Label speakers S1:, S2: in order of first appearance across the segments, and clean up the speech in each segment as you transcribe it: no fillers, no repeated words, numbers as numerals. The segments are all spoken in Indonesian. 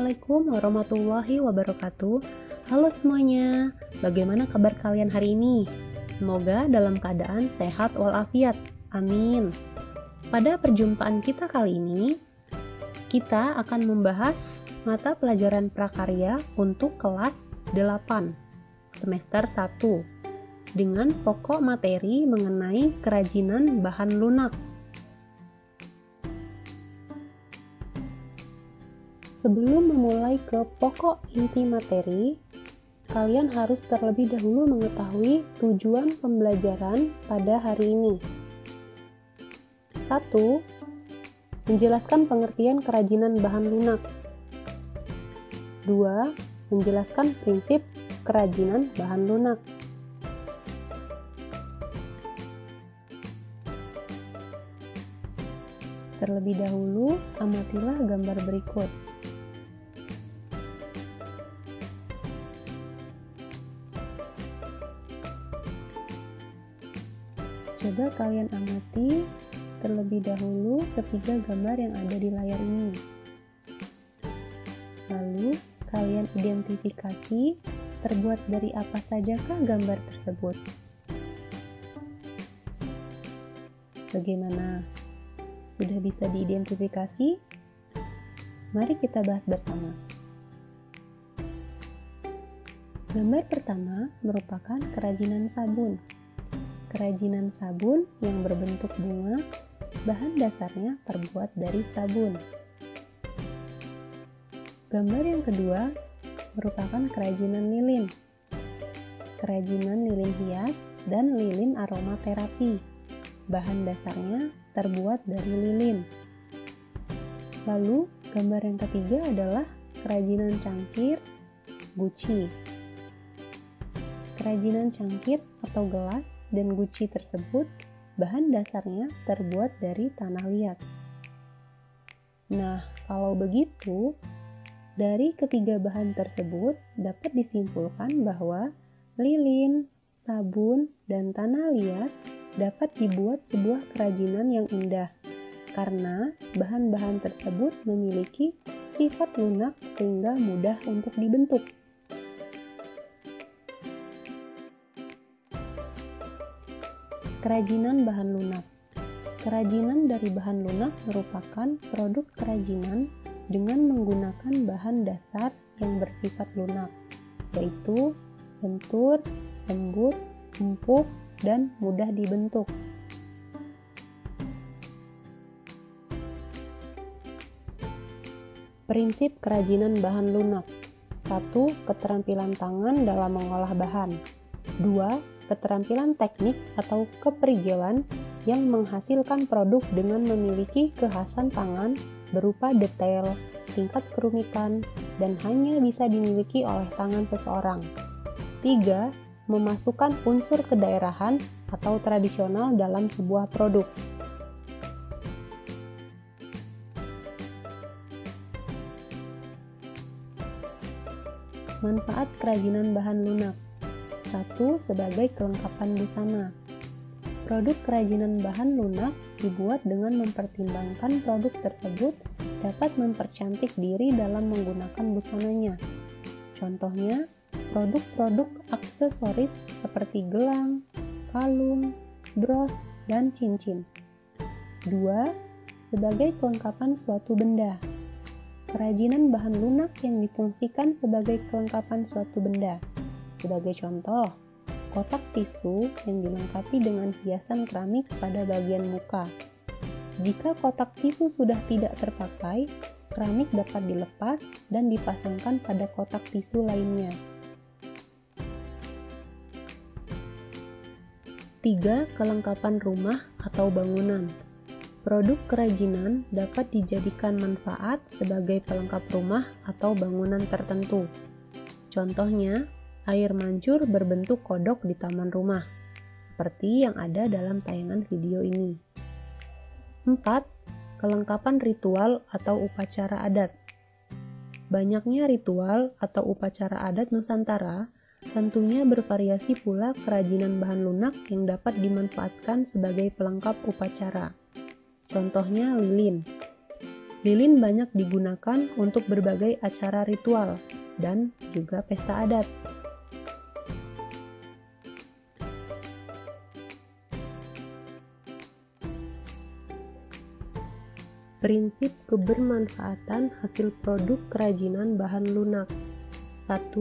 S1: Assalamualaikum warahmatullahi wabarakatuh. Halo semuanya, bagaimana kabar kalian hari ini? Semoga dalam keadaan sehat walafiat. Amin. Pada perjumpaan kita kali ini, kita akan membahas mata pelajaran prakarya untuk kelas 8, semester 1, dengan pokok materi mengenai kerajinan bahan lunak. Sebelum memulai ke pokok inti materi, kalian harus terlebih dahulu mengetahui tujuan pembelajaran pada hari ini. 1. Menjelaskan pengertian kerajinan bahan lunak. 2. Menjelaskan prinsip kerajinan bahan lunak. Terlebih dahulu, amatilah gambar berikut. Coba kalian amati terlebih dahulu ketiga gambar yang ada di layar ini. Lalu, kalian identifikasi terbuat dari apa sajakah gambar tersebut. Bagaimana? Sudah bisa diidentifikasi? Mari kita bahas bersama. Gambar pertama merupakan kerajinan sabun. Kerajinan sabun yang berbentuk bunga, bahan dasarnya terbuat dari sabun. Gambar yang kedua merupakan kerajinan lilin. Kerajinan lilin hias dan lilin aromaterapi. Bahan dasarnya terbuat dari lilin. Lalu, gambar yang ketiga adalah kerajinan cangkir, guci. Kerajinan cangkir atau gelas dan guci tersebut bahan dasarnya terbuat dari tanah liat. Nah, kalau begitu, dari ketiga bahan tersebut dapat disimpulkan bahwa lilin, sabun, dan tanah liat dapat dibuat sebuah kerajinan yang indah karena bahan-bahan tersebut memiliki sifat lunak sehingga mudah untuk dibentuk. Kerajinan bahan lunak. Kerajinan dari bahan lunak merupakan produk kerajinan dengan menggunakan bahan dasar yang bersifat lunak, yaitu lentur, lembut, empuk, dan mudah dibentuk. Prinsip kerajinan bahan lunak. 1. Keterampilan tangan dalam mengolah bahan. 2. Keterampilan teknik atau keperigelan yang menghasilkan produk dengan memiliki kekhasan tangan berupa detail, tingkat kerumitan, dan hanya bisa dimiliki oleh tangan seseorang. 3. Memasukkan unsur kedaerahan atau tradisional dalam sebuah produk. Manfaat kerajinan bahan lunak. 1. Sebagai kelengkapan busana. Produk kerajinan bahan lunak dibuat dengan mempertimbangkan produk tersebut dapat mempercantik diri dalam menggunakan busananya. Contohnya, produk-produk aksesoris seperti gelang, kalung, bros, dan cincin. 2. Sebagai kelengkapan suatu benda. Kerajinan bahan lunak yang difungsikan sebagai kelengkapan suatu benda. Sebagai contoh, kotak tisu yang dilengkapi dengan hiasan keramik pada bagian muka. Jika kotak tisu sudah tidak terpakai, keramik dapat dilepas dan dipasangkan pada kotak tisu lainnya. 3. Kelengkapan rumah atau bangunan. Produk kerajinan dapat dijadikan manfaat sebagai pelengkap rumah atau bangunan tertentu. Contohnya, air mancur berbentuk kodok di taman rumah, seperti yang ada dalam tayangan video ini. 4. Kelengkapan ritual atau upacara adat. Banyaknya ritual atau upacara adat Nusantara tentunya bervariasi pula kerajinan bahan lunak yang dapat dimanfaatkan sebagai pelengkap upacara. Contohnya lilin. Lilin banyak digunakan untuk berbagai acara ritual dan juga pesta adat. Prinsip kebermanfaatan hasil produk kerajinan bahan lunak. 1.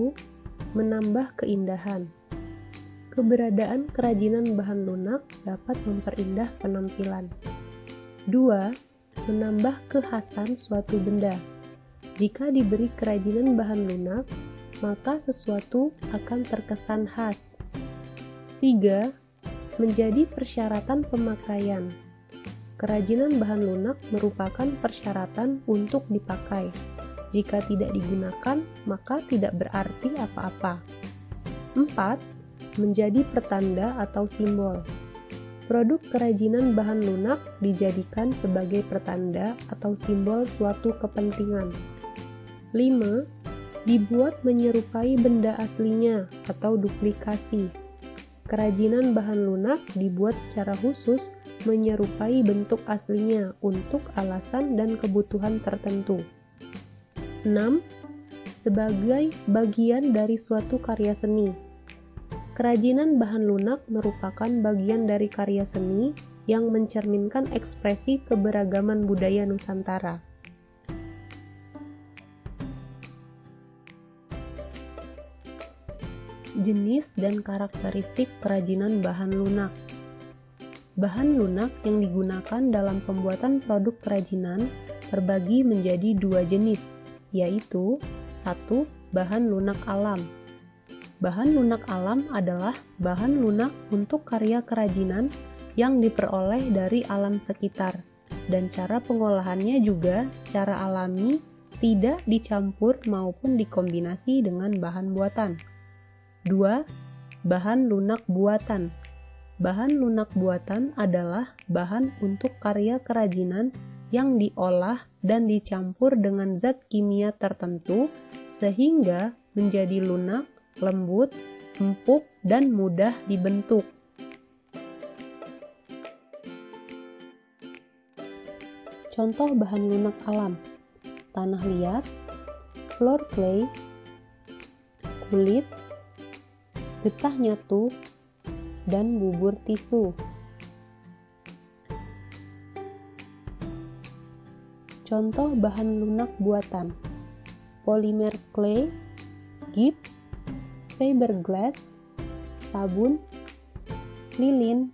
S1: Menambah keindahan. Keberadaan kerajinan bahan lunak dapat memperindah penampilan. 2. Menambah kekhasan suatu benda. Jika diberi kerajinan bahan lunak, maka sesuatu akan terkesan khas. 3. Menjadi persyaratan pemakaian. Kerajinan bahan lunak merupakan persyaratan untuk dipakai. Jika tidak digunakan, maka tidak berarti apa-apa. 4. Menjadi pertanda atau simbol. Produk kerajinan bahan lunak dijadikan sebagai pertanda atau simbol suatu kepentingan. 5. Dibuat menyerupai benda aslinya atau duplikasi. Kerajinan bahan lunak dibuat secara khusus menyerupai bentuk aslinya untuk alasan dan kebutuhan tertentu. 6. Sebagai bagian dari suatu karya seni. Kerajinan bahan lunak merupakan bagian dari karya seni yang mencerminkan ekspresi keberagaman budaya Nusantara. Jenis dan karakteristik kerajinan bahan lunak. Bahan lunak yang digunakan dalam pembuatan produk kerajinan terbagi menjadi dua jenis, yaitu 1. Bahan lunak alam. Bahan lunak alam adalah bahan lunak untuk karya kerajinan yang diperoleh dari alam sekitar, dan cara pengolahannya juga secara alami, tidak dicampur maupun dikombinasi dengan bahan buatan. 2. Bahan lunak buatan. Bahan lunak buatan adalah bahan untuk karya kerajinan yang diolah dan dicampur dengan zat kimia tertentu sehingga menjadi lunak, lembut, empuk, dan mudah dibentuk. Contoh bahan lunak alam: tanah liat, floor clay, kulit, getah nyatu, dan bubur tisu. Contoh bahan lunak buatan: polimer clay, gips, fiberglass, sabun, lilin,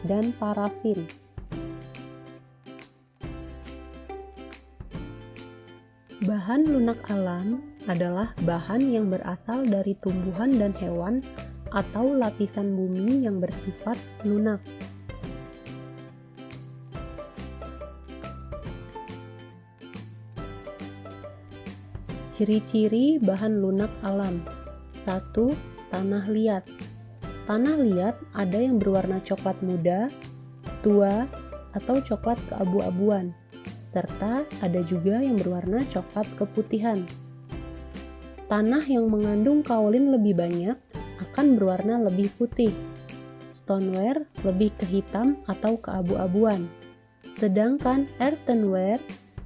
S1: dan parafin. Bahan lunak alam adalah bahan yang berasal dari tumbuhan dan hewan atau lapisan bumi yang bersifat lunak. Ciri-ciri bahan lunak alam. 1. Tanah liat. Tanah liat ada yang berwarna coklat muda, tua, atau coklat keabu-abuan, serta ada juga yang berwarna coklat keputihan. Tanah yang mengandung kaolin lebih banyak akan berwarna lebih putih. Stoneware lebih ke hitam atau keabu-abuan, sedangkan earthenware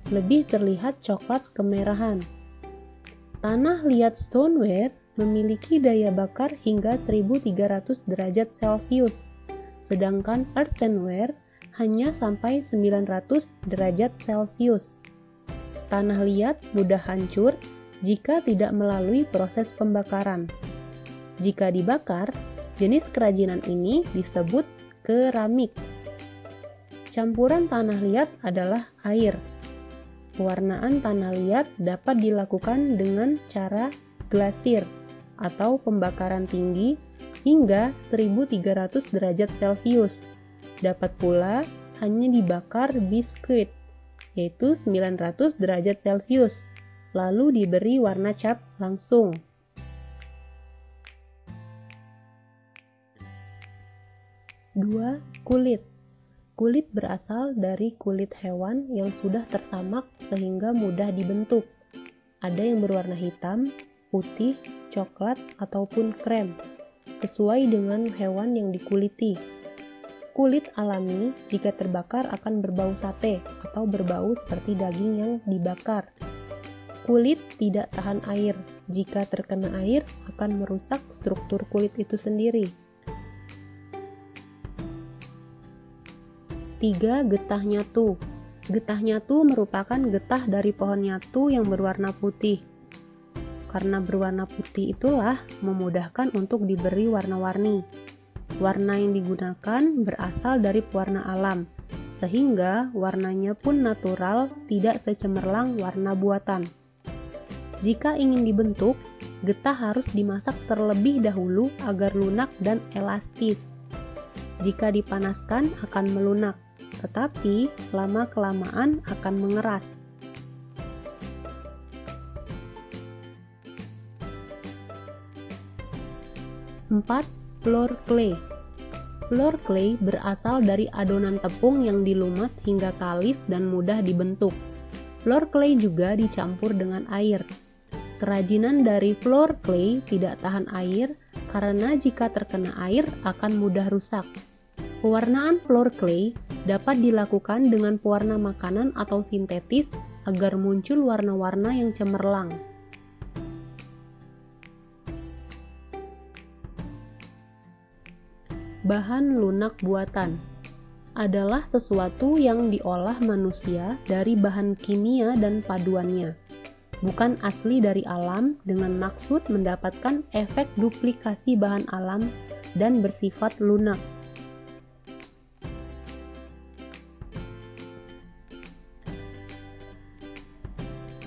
S1: lebih terlihat coklat kemerahan. Tanah liat stoneware memiliki daya bakar hingga 1300 derajat Celcius, sedangkan earthenware hanya sampai 900 derajat Celcius. Tanah liat mudah hancur jika tidak melalui proses pembakaran. Jika dibakar, jenis kerajinan ini disebut keramik. Campuran tanah liat adalah air. Pewarnaan tanah liat dapat dilakukan dengan cara glasir atau pembakaran tinggi hingga 1300 derajat Celcius. Dapat pula hanya dibakar biskuit, yaitu 900 derajat Celcius, lalu diberi warna cat langsung. Dua, kulit. Kulit berasal dari kulit hewan yang sudah tersamak sehingga mudah dibentuk. Ada yang berwarna hitam, putih, coklat, ataupun krem, sesuai dengan hewan yang dikuliti. Kulit alami jika terbakar akan berbau sate atau berbau seperti daging yang dibakar. Kulit tidak tahan air. Jika terkena air akan merusak struktur kulit itu sendiri. 3. Getah nyatu. Getah nyatu merupakan getah dari pohon nyatu yang berwarna putih. Karena berwarna putih itulah memudahkan untuk diberi warna-warni. Warna yang digunakan berasal dari pewarna alam, sehingga warnanya pun natural, tidak secemerlang warna buatan. Jika ingin dibentuk, getah harus dimasak terlebih dahulu agar lunak dan elastis. Jika dipanaskan akan melunak, tetapi lama-kelamaan akan mengeras. 4. Floor clay. Floor clay berasal dari adonan tepung yang dilumat hingga kalis dan mudah dibentuk. Floor clay juga dicampur dengan air. Kerajinan dari floor clay tidak tahan air karena jika terkena air akan mudah rusak. Pewarnaan floor clay dapat dilakukan dengan pewarna makanan atau sintetis agar muncul warna-warna yang cemerlang. Bahan lunak buatan adalah sesuatu yang diolah manusia dari bahan kimia dan paduannya, bukan asli dari alam dengan maksud mendapatkan efek duplikasi bahan alam dan bersifat lunak.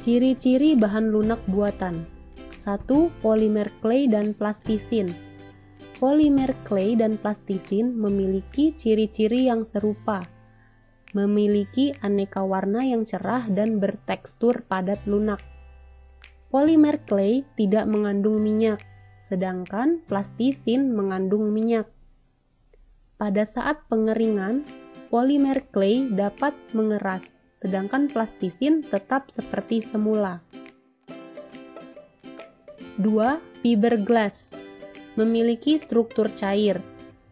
S1: Ciri-ciri bahan lunak buatan. 1. Polimer clay dan plastisin. Polimer clay dan plastisin memiliki ciri-ciri yang serupa. Memiliki aneka warna yang cerah dan bertekstur padat lunak. Polimer clay tidak mengandung minyak, sedangkan plastisin mengandung minyak. Pada saat pengeringan, polimer clay dapat mengeras, sedangkan plastisin tetap seperti semula. 2. Fiberglass memiliki struktur cair.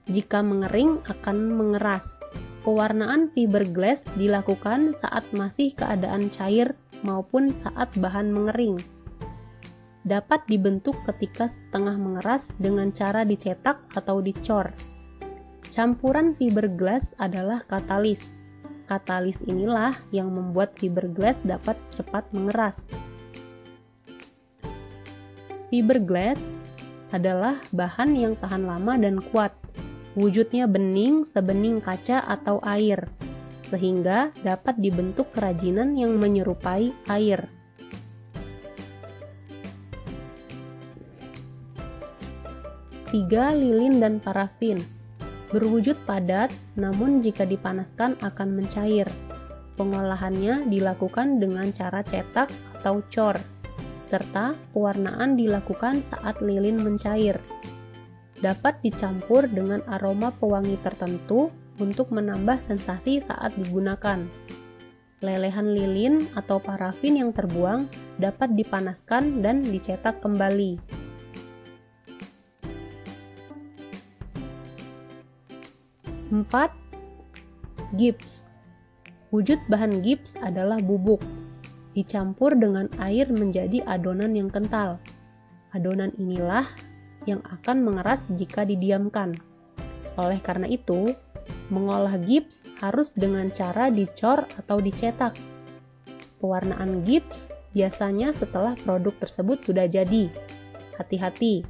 S1: Jika mengering akan mengeras. Pewarnaan fiberglass dilakukan saat masih keadaan cair maupun saat bahan mengering. Dapat dibentuk ketika setengah mengeras dengan cara dicetak atau dicor. Campuran fiberglass adalah katalis. Katalis inilah yang membuat fiberglass dapat cepat mengeras. Fiberglass adalah bahan yang tahan lama dan kuat. Wujudnya bening sebening kaca atau air, sehingga dapat dibentuk kerajinan yang menyerupai air. Tiga, lilin dan parafin. Berwujud padat, namun jika dipanaskan akan mencair. Pengolahannya dilakukan dengan cara cetak atau cor, serta pewarnaan dilakukan saat lilin mencair. Dapat dicampur dengan aroma pewangi tertentu untuk menambah sensasi saat digunakan. Lelehan lilin atau parafin yang terbuang dapat dipanaskan dan dicetak kembali. 4. Gips. Wujud bahan gips adalah bubuk, dicampur dengan air menjadi adonan yang kental. Adonan inilah yang akan mengeras jika didiamkan. Oleh karena itu, mengolah gips harus dengan cara dicor atau dicetak. Pewarnaan gips biasanya setelah produk tersebut sudah jadi. Hati-hati,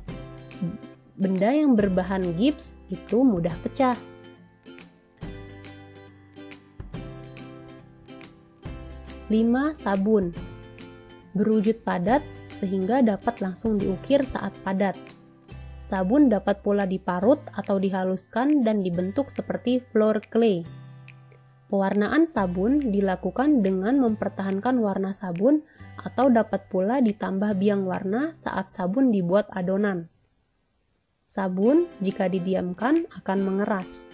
S1: benda yang berbahan gips itu mudah pecah. 5. Sabun. Berwujud padat sehingga dapat langsung diukir saat padat. Sabun dapat pula diparut atau dihaluskan dan dibentuk seperti floor clay. Pewarnaan sabun dilakukan dengan mempertahankan warna sabun atau dapat pula ditambah biang warna saat sabun dibuat adonan. Sabun jika didiamkan akan mengeras.